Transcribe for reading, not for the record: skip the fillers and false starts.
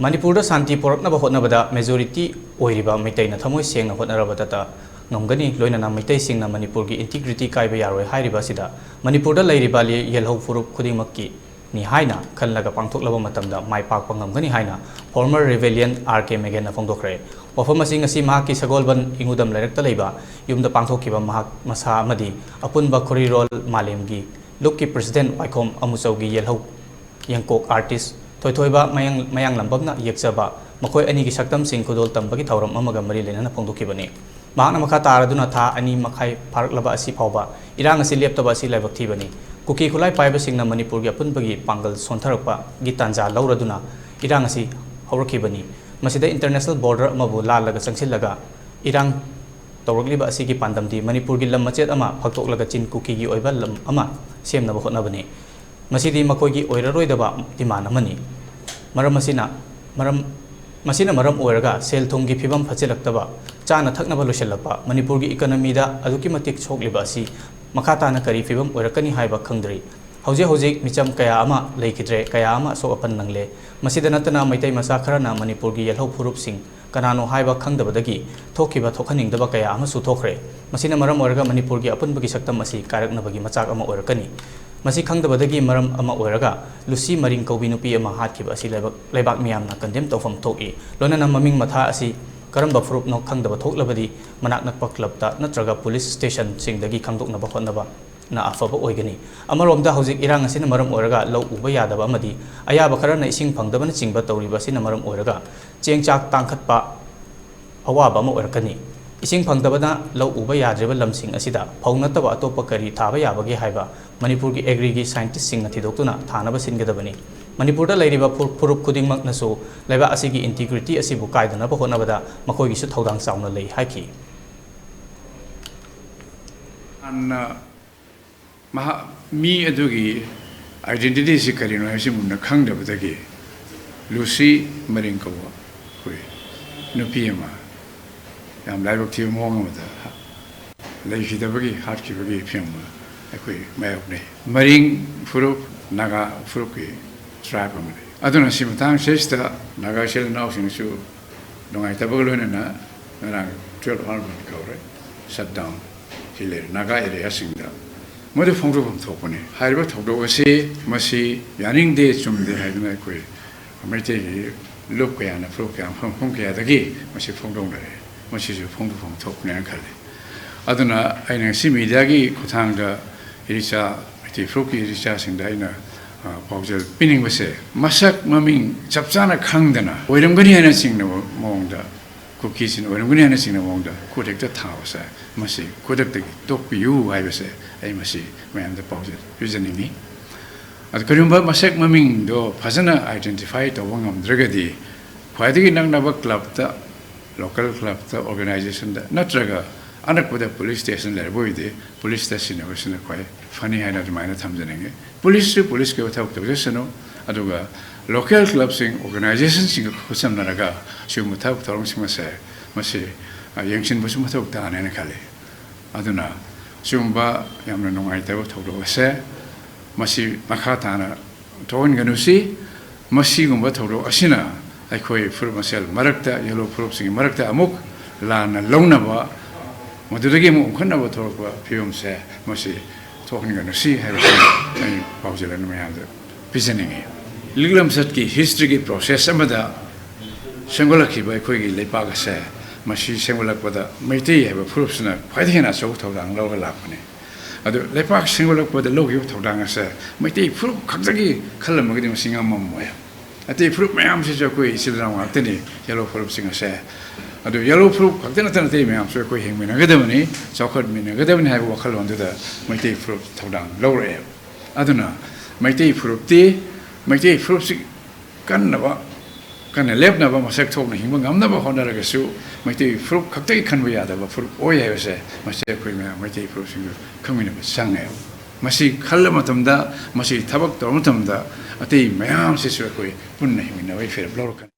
Manipur Santi Porakna Hotnabada, majority Oiriba, Meetei, Natamoi Sing, Hotnarabata, Nomgani, Loinana Meetei Sing, Manipur integrity Kaibayaro, Hairibasida, Manipur Lady Bali, Yellow Furu Kudimaki, Nihaina, Kanlaga Pangtok Lavamatanda, My Park Pangangani Haina, former rebellion RK Meghen Fondokre, Wafamasing a Simaki Sagolban, Ingudam Director Leba, Yum the Pangtokiba Masa Madi, Apunba Korirol Malimgi, Lucky President Waikom Amusogi Yellow Yankok artist. Toitoiba Mayang Lambamna Yexaba, Makoi Aniki Saktam Sing Kudol Tambaki Tauram Amaga Marilyn and Pondokibani. Mahana Makata Adunata, Ani Makai Park Laba Sipova, Iranga Sileptaba Sileva Tibani, Kuki Kulai Piper Sing Manipur Yapunbagi, Pangal Sontarapa, Gitanza, Laura Duna, Irangasi, Horokibani, Masida International Border Mabu Laga Sanksilaga, Irang Torogliba Siki Pandamdi, Manipur Gilam Machet Ama, Patok Lagachin Kuki Oibalam Ama, Siem Nabahonabani. Masidi Makogi Oiraroidaba Dimana Mani. Masina Maram Oiraga, Sel Tongi Pibam Patsilaktaba, Chana Taknaba Lushalapa, Manipurgi economy da Adukimatic Choklibasi, Makata Nakari Fibam Oirakani Haiba Kangdri. Hose Micham Kayama, Lakidre, Kayama, so upon Nangle, Masida Natana Meetei Masakarana, Manipurgi Yellow Purup Sing, Kanano Haiba Kangdabadagi, Tokiba Tokaning the Bakayama Sutokre, Masina Maram Orga, Manipurgi upon Bagisaktamasi, Karak Nabagi Matsakama Orakani. Masi Kangdabadagi Maram Ama Oraga, Lucy Marin Kobinupi Ama Hatkiba, Si Lebak Miamna, condemned from Toki, Lonana Maming Matasi, Karamba Frup no Kangdaba Toklabadi, Manaknak Paklapta, Natraga Police Station, Sing the Gikangdok Nabahonaba, Na Afaba Oigani. Amarom da Hosik Irang Sinamaram Oraga, Low Ubayada Bamadi, Ayabakarana Sing Pangdaban Sing Batoriba Sinamaram Oraga, Cheng Chak Tankatpa, Awabama Orakani. Ising Pangdabana, Low Ubaya Drivelam Sing Asida, Paunataba Topakari, Tabayabagi Haiba, Manipur aggregate scientist Sing Natidokuna, Tanaba Singadabani. Manipur Ladiba Purup Kuding Magnaso, Leva Asigi integrity Asibukai, the Nabahonabada, Makogi Sutodang Sound Lay Haki. And me Adugi identity Sikarino Hasimun Kangda Badagi, Lucy Marinko, Nupiama. I'm live active more with the Lady Dabagi, Harki film. Marine Furup, Naga Furuki, tribe. I don't know, Simatang says that Naga shell now in shoe. No, I tabuluna, and I 1200 cover, shut down. He let Naga area sing down. Mother from Toponi, Hybrid Togdovasi, Masi, Yanning Day, some day had no quay. I may take you, look and a Fruka from Honkia the gay, Masi from Dongare, Masi from Topni and Kali. I don't know, I see me Dagi, Kutanga. Irisa, the Fruki Irisa in Dina, Powell, pinning was a Masak Mumming, Chapsana Kangdana, where I'm going to sing among the cookies and where I'm going to sing among the Kodak house, Masi, Kodak the talk you, I was say, I must see, when the Powell, reasoning me. At Kurumba Masak Mumming, though Pasana identified the one of Dragadi, quite a number club, the local club, the organization, not Draga. Anak pada police station le boy de police station was na quite funny hai na mana thamjane police ke uthau to seno aduga local club sing organization sing khusam na raga shu muthau thorong sing ma masi yangshin busu muthau ta na khale aduna shumba yamna nongai ta thoro se masi makha ta na ton ganusi masi gumba thoro asina aikoi fur masel marakta yellow proof sing marakta amuk lana longna ba Maduragi Mukanaba Torpa, Pium say, Mossi, talking on a sea, have a Powell and Mayada, Pisaning. Liglam Satki, history process, some of the Sangolaki by Quiggy, Lepaga say, Mashi Sangolak with a Meetei have a proof, quite a sort of down lower lapone. At the Lepak Sangolak with the logo of Todanga say, Meetei proof, Kazaki, Kalamagdim singer Momoya. At the proof, my arms is a quay, sit down at any yellow proof singer say. At the yellow proof, Captain Tame, I'm so quick him in a good money, so called me a good one have walked along to the Meetei proof Todang, lower air. I don't know. Meetei proof tea, Meetei proof Kanava, Can a left never must have told him, I'm never honor a suit, Meetei proof, Captain can be other, but for all I say, must have Meetei proof coming with Sangel. Masi Kalamatum da, Masi Tabak Dormatum da, a tea, my arms is required, put him in a way for a block.